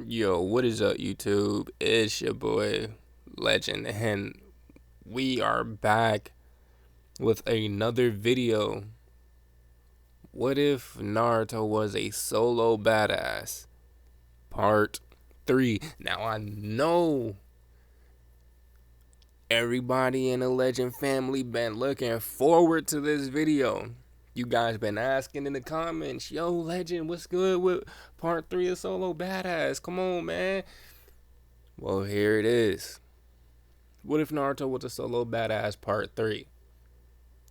Yo, what is up, YouTube? It's your boy, Legend, and we are back with another video. What if Naruto was a solo badass? Part 3. Now, I know everybody in the Legend family been looking forward to this video. You guys been asking in the comments, yo, Legend, what's good with part 3 of Solo Badass? Come on, man. Well, here it is. What if Naruto was a solo badass part 3?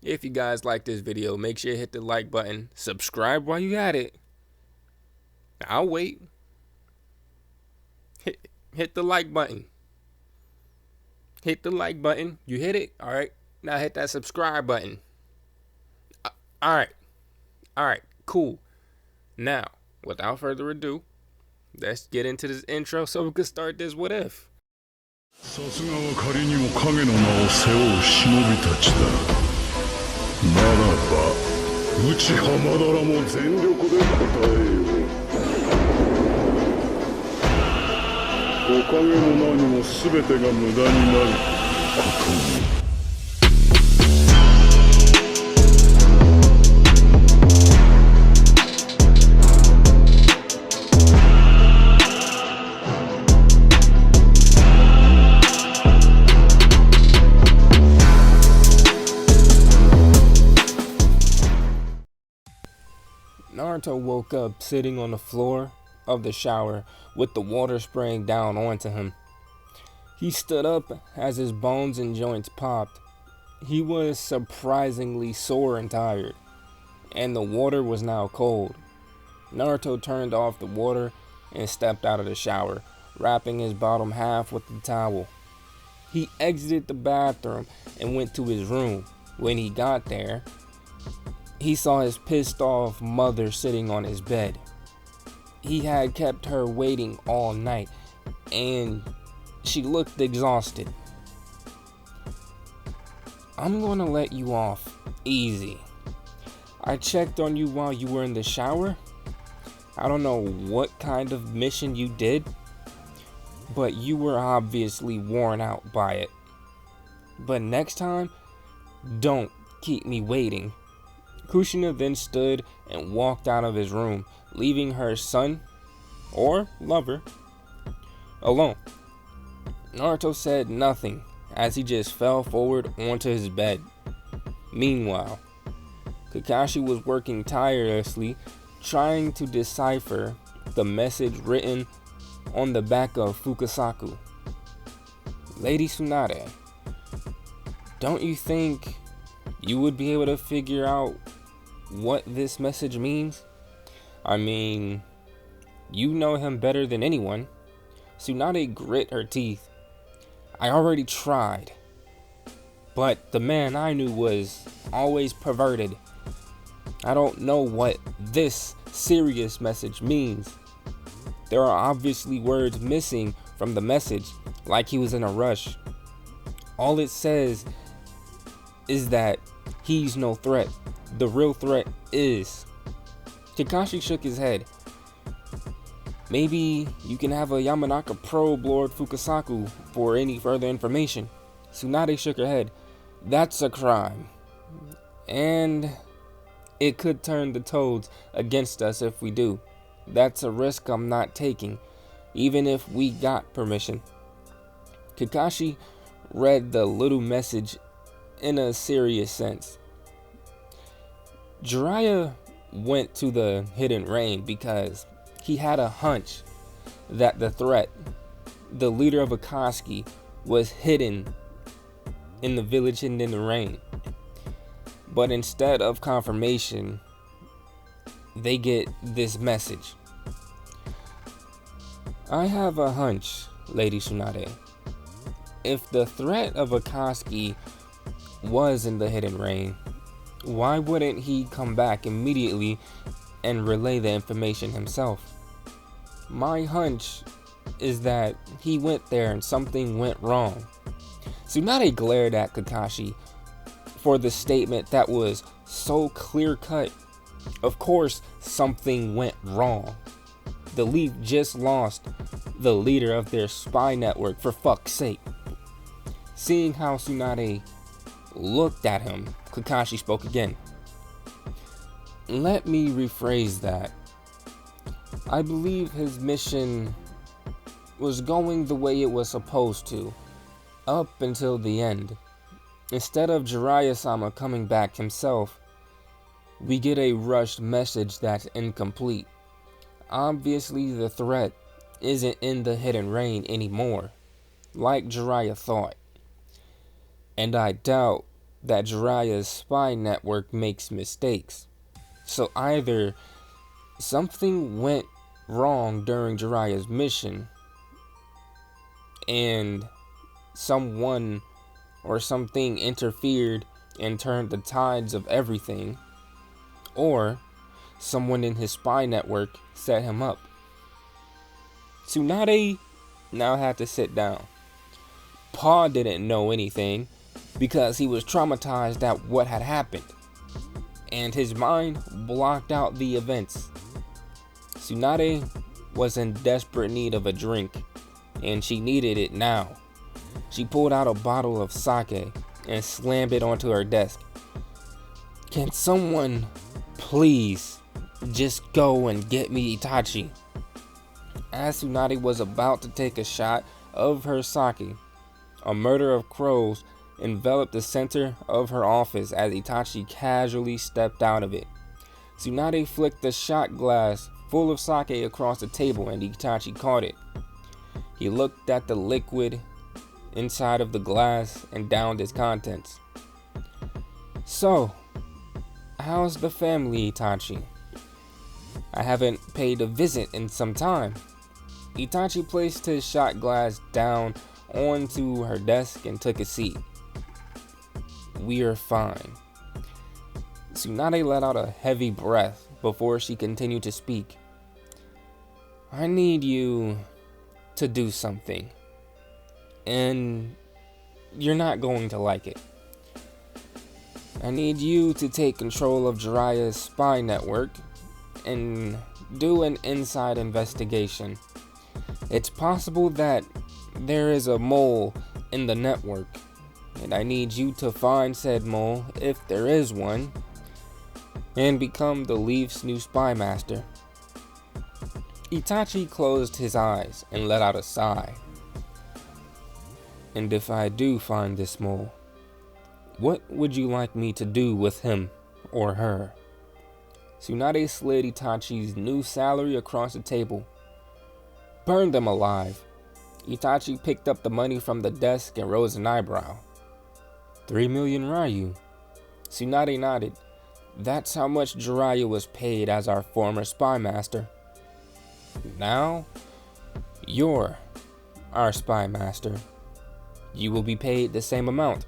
If you guys like this video, make sure you hit the like button. Subscribe while you at it. I'll wait. Hit the like button. Hit the like button. You hit it? Alright. Now hit that subscribe button. Alright. Alright. Cool. Now, without further ado, let's get into this intro so we can start this what if. さすがは仮にも影の名を背負う忍びたちだ。ならば内浜田らも全力で答えよう。おかげも何も全てが無駄になることに。Naruto woke up sitting on the floor of the shower with the water spraying down onto him. He stood up as his bones and joints popped. He was surprisingly sore and tired, and the water was now cold. Naruto turned off the water and stepped out of the shower, wrapping his bottom half with the towel. He exited the bathroom and went to his room. When he got there, he saw his pissed off mother sitting on his bed. He had kept her waiting all night, and she looked exhausted. I'm gonna let you off easy. I checked on you while you were in the shower. I don't know what kind of mission you did, but you were obviously worn out by it. But next time, don't keep me waiting. Kushina then stood and walked out of his room, leaving her son, or lover, alone. Naruto said nothing as he just fell forward onto his bed. Meanwhile, Kakashi was working tirelessly, trying to decipher the message written on the back of Fukasaku. Lady Tsunade, don't you think you would be able to figure out what this message means? I mean, you know him better than anyone. Tsunade grit her teeth. I already tried, but the man I knew was always perverted. I don't know what this serious message means. There are obviously words missing from the message, like he was in a rush. All it says is that he's no threat. The real threat is. Kakashi shook his head. Maybe you can have a Yamanaka probe Lord Fukasaku for any further information. Tsunade shook her head. That's a crime. And it could turn the toads against us if we do. That's a risk I'm not taking, even if we got permission. Kakashi read the little message in a serious sense. Jiraiya went to the hidden rain because he had a hunch that the threat, the leader of Akatsuki, was hidden in the village hidden in the rain. But instead of confirmation, they get this message. I have a hunch, Lady Tsunade. If the threat of Akatsuki was in the hidden rain, why wouldn't he come back immediately and relay the information himself? My hunch is that he went there and something went wrong. Tsunade glared at Kakashi for the statement that was so clear-cut. Of course, something went wrong. The Leaf just lost the leader of their spy network, for fuck's sake. Seeing how Tsunade looked at him, Kakashi spoke again. Let me rephrase that. I believe his mission was going the way it was supposed to, up until the end. Instead of Jiraiya-sama coming back himself, we get a rushed message that's incomplete. Obviously, the threat isn't in the Hidden Rain anymore, like Jiraiya thought. And I doubt that Jiraiya's spy network makes mistakes. So either something went wrong during Jiraiya's mission, and someone or something interfered and turned the tides of everything, or someone in his spy network set him up. Tsunade now had to sit down. Pa didn't know anything because he was traumatized at what had happened, and his mind blocked out the events. Tsunade was in desperate need of a drink, and she needed it now. She pulled out a bottle of sake and slammed it onto her desk. Can someone please just go and get me Itachi? As Tsunade was about to take a shot of her sake, a murder of crows enveloped the center of her office as Itachi casually stepped out of it. Tsunade flicked the shot glass full of sake across the table and Itachi caught it. He looked at the liquid inside of the glass and downed its contents. So, how's the family, Itachi? I haven't paid a visit in some time. Itachi placed his shot glass down onto her desk and took a seat. We are fine. Tsunade let out a heavy breath before she continued to speak. I need you to do something, and you're not going to like it. I need you to take control of Jiraiya's spy network and do an inside investigation. It's possible that there is a mole in the network, and I need you to find said mole, if there is one, and become the Leaf's new spy master. Itachi closed his eyes and let out a sigh. And if I do find this mole, what would you like me to do with him or her? Tsunade slid Itachi's new salary across the table. Burn them alive. Itachi picked up the money from the desk and rose an eyebrow. 3 million Ryu. Tsunade nodded. That's how much Jiraiya was paid as our former spy master. Now, you're our spy master. You will be paid the same amount.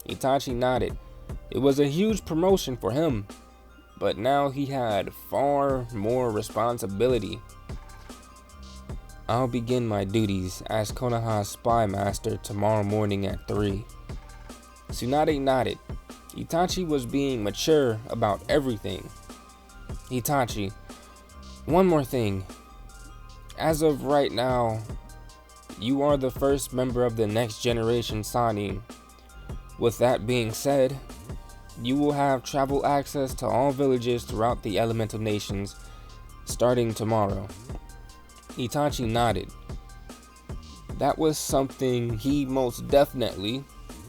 Itachi nodded. It was a huge promotion for him, but now he had far more responsibility. I'll begin my duties as Konoha's spy master tomorrow morning at 3. Tsunade nodded. Itachi was being mature about everything. Itachi, one more thing. As of right now, you are the first member of the next generation Sannin. With that being said, you will have travel access to all villages throughout the Elemental Nations starting tomorrow. Itachi nodded. That was something he most definitely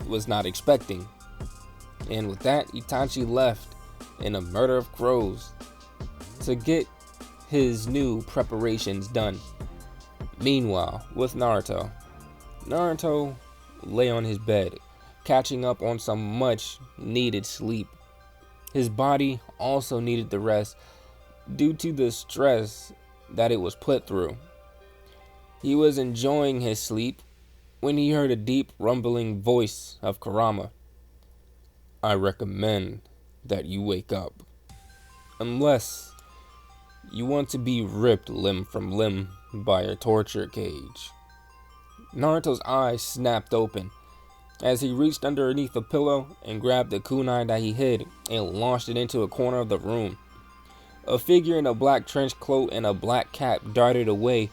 was not expecting. And with that, Itachi left in a murder of crows to get his new preparations done. Meanwhile, with Naruto lay on his bed, catching up on some much needed sleep. His body also needed the rest due to the stress that it was put through. He was enjoying his sleep when he heard a deep rumbling voice of Kurama. I recommend that you wake up, unless you want to be ripped limb from limb by a torture cage. Naruto's eyes snapped open as he reached underneath the pillow and grabbed the kunai that he hid and launched it into a corner of the room. A figure in a black trench coat and a black cap darted away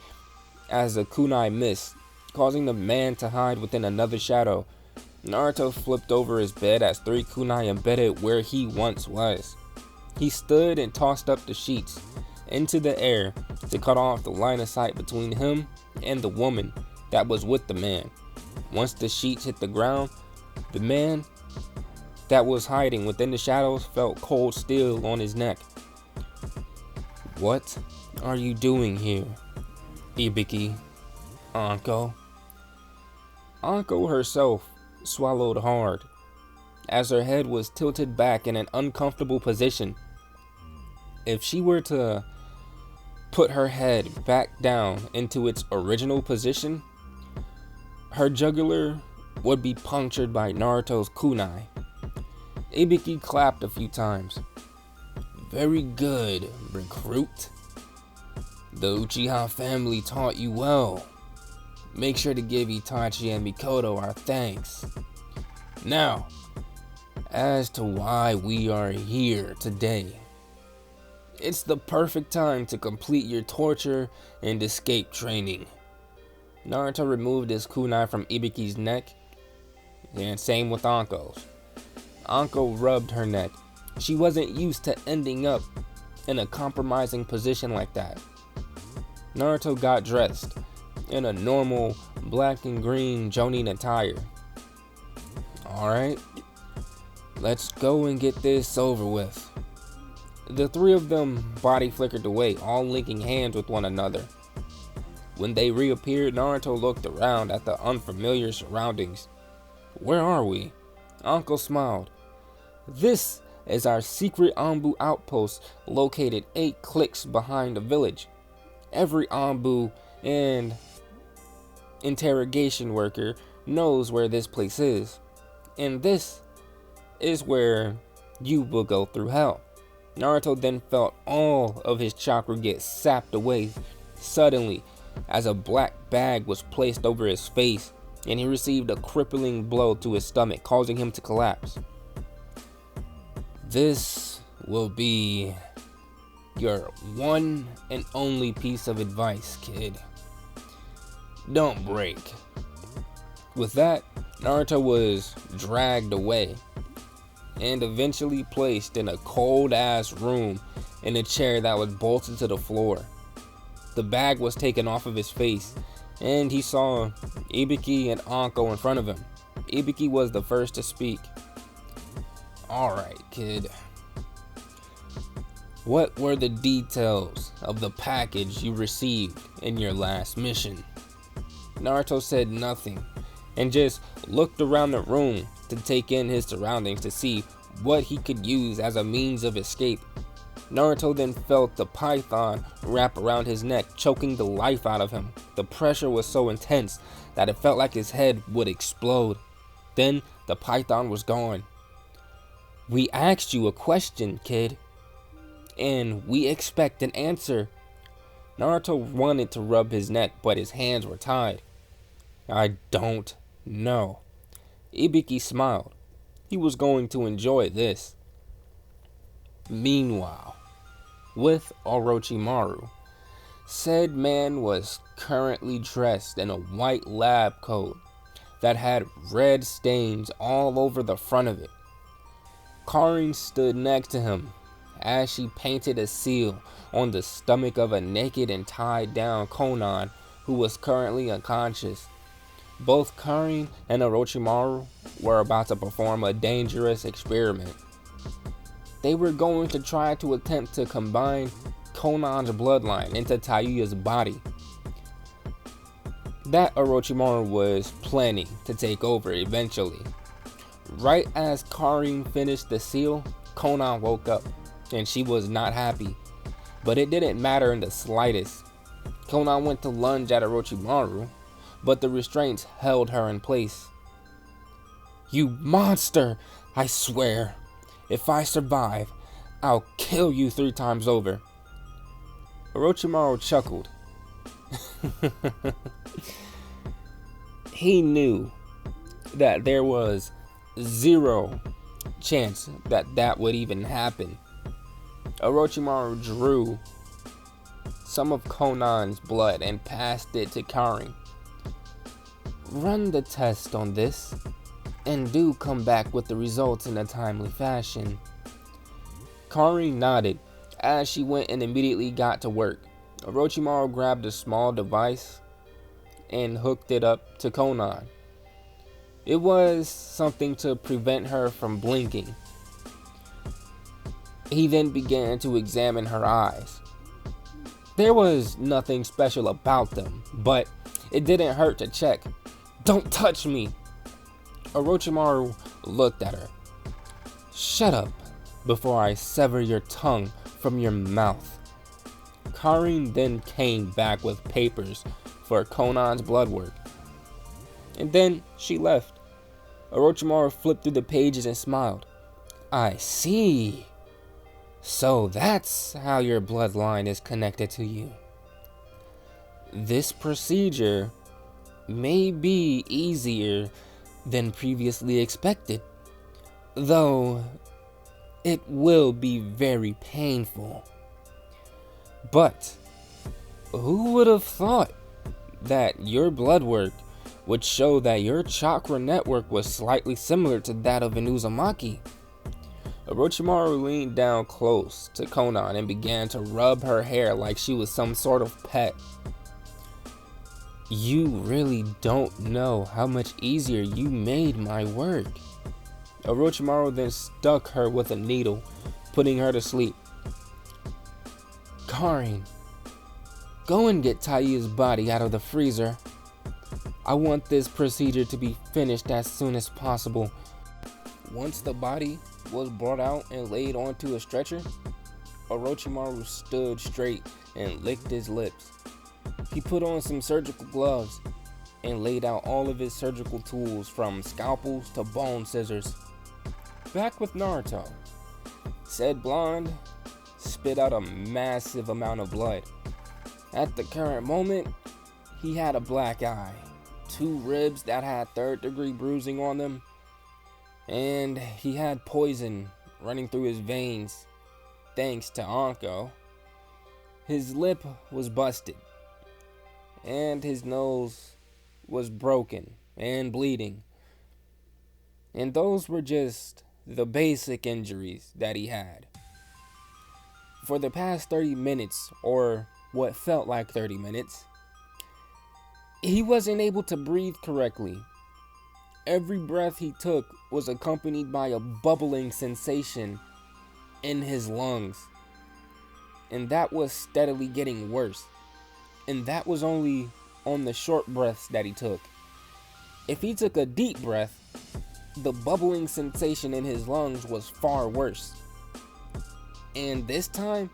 as the kunai missed, causing the man to hide within another shadow. Naruto flipped over his bed as 3 kunai embedded where he once was. He stood and tossed up the sheets into the air to cut off the line of sight between him and the woman that was with the man. Once the sheets hit the ground, the man that was hiding within the shadows felt cold steel on his neck. "What are you doing here, Ibiki, Anko?" Anko herself swallowed hard, as her head was tilted back in an uncomfortable position. If she were to put her head back down into its original position, her jugular would be punctured by Naruto's kunai. Ibiki clapped a few times. "Very good, recruit. The Uchiha family taught you well. Make sure to give Itachi and Mikoto our thanks. Now, as to why we are here today. It's the perfect time to complete your torture and escape training." Naruto removed his kunai from Ibiki's neck, and same with Anko's. Anko rubbed her neck. She wasn't used to ending up in a compromising position like that. Naruto got dressed in a normal black and green Jonin attire. "Alright, let's go and get this over with." The 3 of them body flickered away, all linking hands with one another. When they reappeared, Naruto looked around at the unfamiliar surroundings. "Where are we?" Anko smiled. "This is our secret Anbu outpost located 8 cliques behind the village. Every Anbu and interrogation worker knows where this place is. And this is where you will go through hell." Naruto then felt all of his chakra get sapped away suddenly as a black bag was placed over his face, and he received a crippling blow to his stomach, causing him to collapse. "This will be your one and only piece of advice, kid. Don't break." With that, Naruto was dragged away and eventually placed in a cold ass room in a chair that was bolted to the floor. The bag was taken off of his face, and he saw Ibiki and Anko in front of him. Ibiki was the first to speak. "Alright, kid. What were the details of the package you received in your last mission?" Naruto said nothing and just looked around the room to take in his surroundings to see what he could use as a means of escape. Naruto then felt the python wrap around his neck, choking the life out of him. The pressure was so intense that it felt like his head would explode. Then the python was gone. "We asked you a question, kid, and we expect an answer." Naruto wanted to rub his neck, but his hands were tied. "I don't know." Ibiki smiled. He was going to enjoy this. Meanwhile, with Orochimaru, said man was currently dressed in a white lab coat that had red stains all over the front of it. Karin stood next to him as she painted a seal on the stomach of a naked and tied down Konan who was currently unconscious. Both Karin and Orochimaru were about to perform a dangerous experiment. They were going to try to attempt to combine Konan's bloodline into Tayuya's body. That Orochimaru was planning to take over eventually. Right as Karin finished the seal, Konan woke up, and she was not happy. But it didn't matter in the slightest. Konan went to lunge at Orochimaru, but the restraints held her in place. "You monster! I swear, if I survive, I'll kill you 3 times over." Orochimaru chuckled. He knew that there was 0 chance that that would even happen. Orochimaru drew some of Conan's blood and passed it to Karin. Run the test on this, and do come back with the results in a timely fashion. Karin nodded as she went and immediately got to work. Orochimaru grabbed a small device and hooked it up to Conan. It was something to prevent her from blinking. He then began to examine her eyes. There was nothing special about them, but it didn't hurt to check. "Don't touch me!" Orochimaru looked at her. "Shut up before I sever your tongue from your mouth." Karin then came back with papers for Conan's blood work. And then she left. Orochimaru flipped through the pages and smiled. "I see. So that's how your bloodline is connected to you. This procedure may be easier than previously expected, though it will be very painful. But who would have thought that your blood work would show that your chakra network was slightly similar to that of an Uzumaki?" Orochimaru leaned down close to Conan and began to rub her hair like she was some sort of pet. "You really don't know how much easier you made my work." Orochimaru then stuck her with a needle, putting her to sleep. "Karin, go and get Taiya's body out of the freezer. I want this procedure to be finished as soon as possible." Once the body was brought out and laid onto a stretcher, Orochimaru stood straight and licked his lips. He put on some surgical gloves and laid out all of his surgical tools, from scalpels to bone scissors. Back with Naruto. Said blonde spit out a massive amount of blood. At the current moment, he had a black eye, 2 ribs that had 3rd-degree bruising on them, and he had poison running through his veins thanks to Anko. His lip was busted, and his nose was broken and bleeding. And those were just the basic injuries that he had. For the past 30 minutes, or what felt like 30 minutes, he wasn't able to breathe correctly. Every breath he took was accompanied by a bubbling sensation in his lungs. And that was steadily getting worse. And that was only on the short breaths that he took. If he took a deep breath, the bubbling sensation in his lungs was far worse. And this time,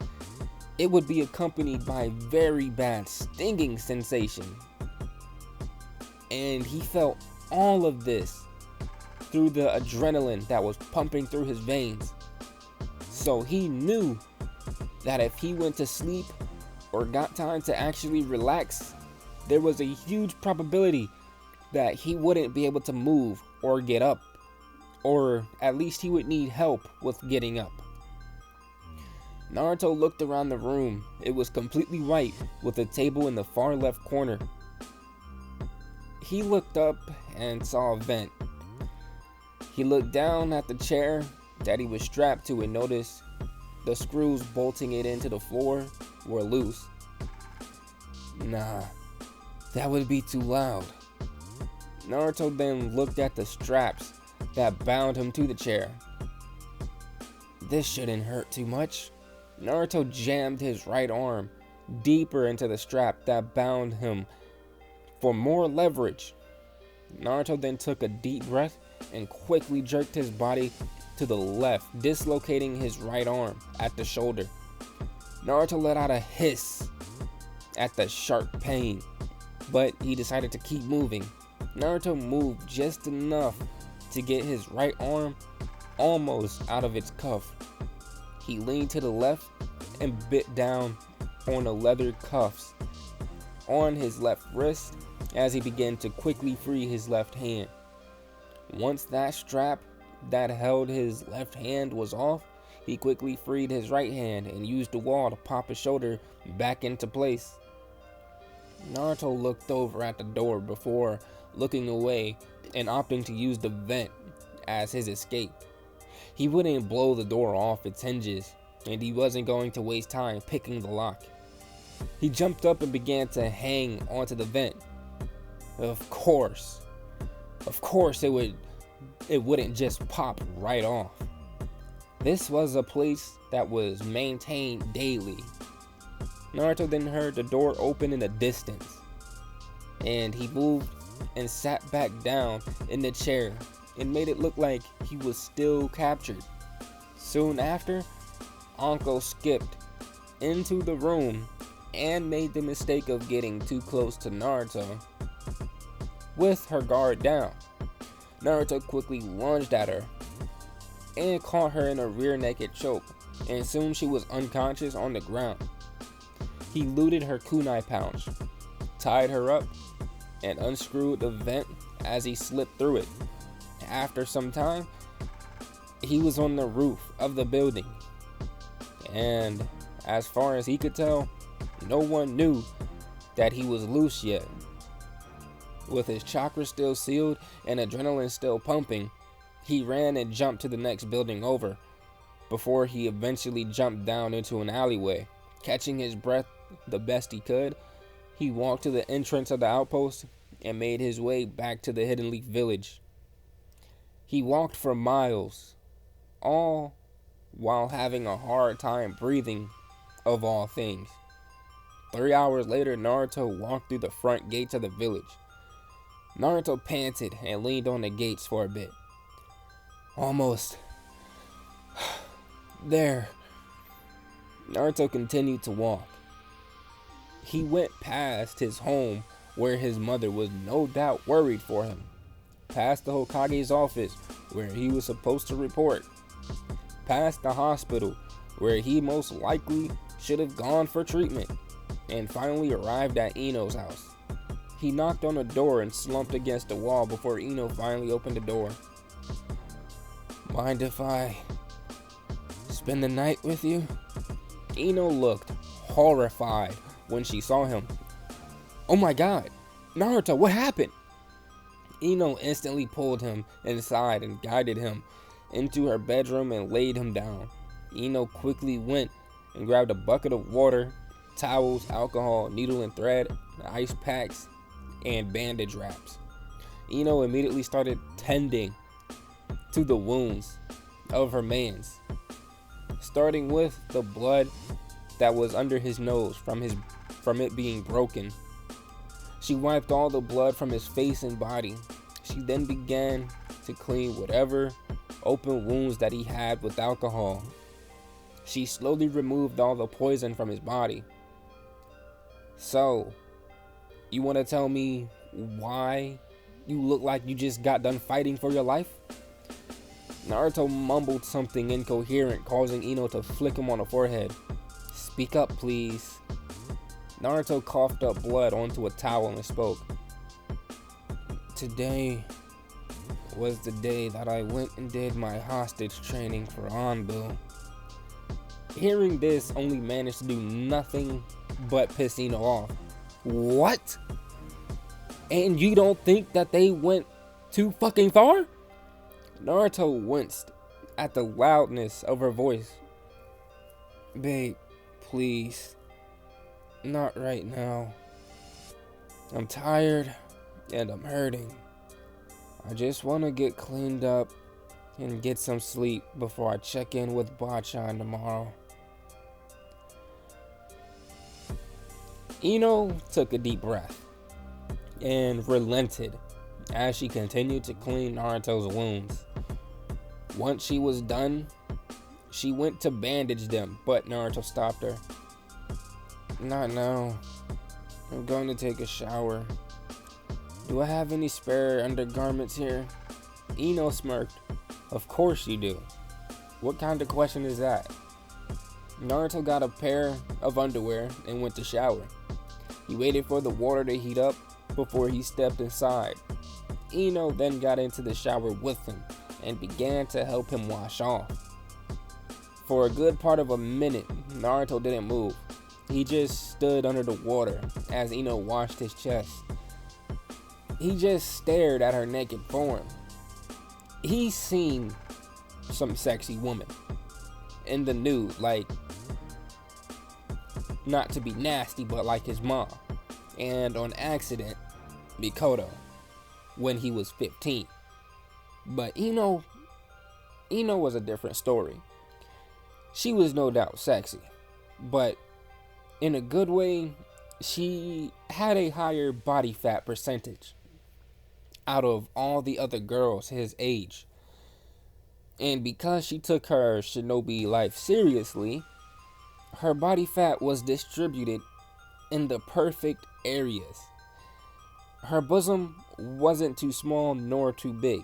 it would be accompanied by very bad stinging sensation. And he felt all of this through the adrenaline that was pumping through his veins. So he knew that if he went to sleep or got time to actually relax, there was a huge probability that he wouldn't be able to move or get up, or at least he would need help with getting up. Naruto looked around the room. It was completely white with a table in the far left corner. He looked up and saw a vent. He looked down at the chair that he was strapped to and noticed the screws bolting it into the floor were loose. Nah, that would be too loud. Naruto then looked at the straps that bound him to the chair. This shouldn't hurt too much. Naruto jammed his right arm deeper into the strap that bound him for more leverage. Naruto then took a deep breath and quickly jerked his body to the left, dislocating his right arm at the shoulder. Naruto let out a hiss at the sharp pain, but he decided to keep moving. Naruto moved just enough to get his right arm almost out of its cuff. He leaned to the left and bit down on the leather cuffs on his left wrist as he began to quickly free his left hand. Once that strap that held his left hand was off, He quickly freed his right hand and used the wall to pop his shoulder back into place. Naruto looked over at the door before looking away and opting to use the vent as his escape. He wouldn't blow the door off its hinges, and he wasn't going to waste time picking the lock. He jumped up and began to hang onto the vent. Of course it wouldn't just pop right off. This was a place that was maintained daily. Naruto then heard the door open in the distance, and he moved and sat back down in the chair and made it look like he was still captured. Soon after, Anko skipped into the room and made the mistake of getting too close to Naruto with her guard down. Naruto quickly lunged at her and caught her in a rear naked choke, and soon she was unconscious on the ground. He looted her kunai pouch, tied her up, and unscrewed the vent as he slipped through it. After some time, he was on the roof of the building, and as far as he could tell, no one knew that he was loose yet. With his chakra still sealed and adrenaline still pumping, he ran and jumped to the next building over before he eventually jumped down into an alleyway. Catching his breath the best he could, he walked to the entrance of the outpost and made his way back to the Hidden Leaf village. He walked for miles, all while having a hard time breathing, of all things. 3 hours later, Naruto walked through the front gates of the village. Naruto panted and leaned on the gates for a bit. Almost there. Naruto continued to walk. He went past his home where his mother was no doubt worried for him, past the Hokage's office where he was supposed to report, past the hospital where he most likely should have gone for treatment, and finally arrived at Ino's house. He knocked on the door and slumped against the wall before Ino finally opened the door. "Mind if I spend the night with you?" Ino looked horrified when she saw him. "Oh my god, Naruto, what happened?" Ino instantly pulled him inside and guided him into her bedroom and laid him down. Ino quickly went and grabbed a bucket of water, towels, alcohol, needle and thread, ice packs, and bandage wraps. Ino immediately started tending to the wounds of her mans, starting with the blood that was under his nose from it being broken. She wiped all the blood from his face and body. She then began to clean whatever open wounds that he had with alcohol. She slowly removed all the poison from his body. "So, you want to tell me why you look like you just got done fighting for your life?" Naruto mumbled something incoherent, causing Ino to flick him on the forehead. "Speak up, please." Naruto coughed up blood onto a towel and spoke. "Today was the day that I went and did my hostage training for Anbu." Hearing this only managed to do nothing but piss Ino off. "What? And you don't think that they went too fucking far?" Naruto winced at the loudness of her voice. "Babe, please. Not right now. I'm tired and I'm hurting. I just want to get cleaned up and get some sleep before I check in with Bachan tomorrow." Ino took a deep breath and relented as she continued to clean Naruto's wounds. Once she was done, she went to bandage them, but Naruto stopped her. "Not now. I'm going to take a shower. Do I have any spare undergarments here?" Ino smirked. "Of course you do. What kind of question is that?" Naruto got a pair of underwear and went to shower. He waited for the water to heat up before he stepped inside. Ino then got into the shower with him and began to help him wash off. For a good part of a minute, Naruto didn't move. He just stood under the water as Ino washed his chest. He just stared at her naked form. He's seen some sexy woman in the nude, like, not to be nasty, but like his mom, and on accident, Mikoto, when he was 15. But Ino was a different story. She was no doubt sexy, but in a good way, she had a higher body fat percentage out of all the other girls his age. And because she took her shinobi life seriously, her body fat was distributed in the perfect areas. Her bosom wasn't too small nor too big.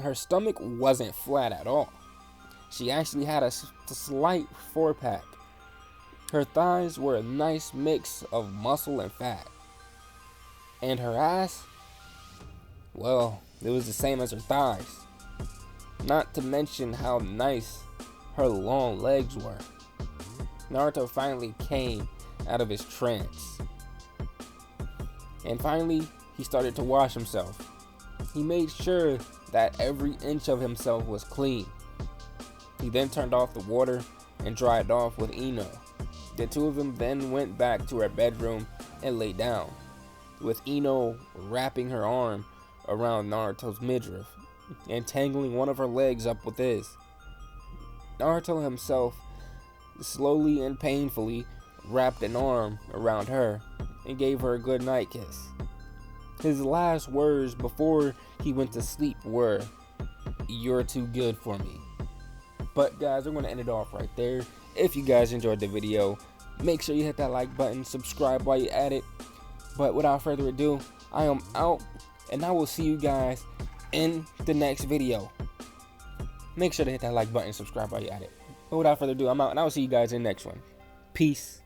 Her stomach wasn't flat at all. She actually had a slight 4-pack. Her thighs were a nice mix of muscle and fat. And her ass, well, it was the same as her thighs. Not to mention how nice her long legs were. Naruto finally came out of his trance. And finally, he started to wash himself. He made sure that every inch of himself was clean. He then turned off the water and dried off with Ino. The two of them then went back to her bedroom and lay down, with Ino wrapping her arm around Naruto's midriff and tangling one of her legs up with his. Naruto himself slowly and painfully wrapped an arm around her and gave her a good night kiss. His last words before he went to sleep were, "You're too good for me." But guys, I'm going to end it off right there. If you guys enjoyed the video, make sure you hit that like button, subscribe while you're at it. But without further ado, I am out, and I will see you guys in the next video. Make sure to hit that like button, subscribe while you're at it. But without further ado, I'm out, and I will see you guys in the next one. Peace.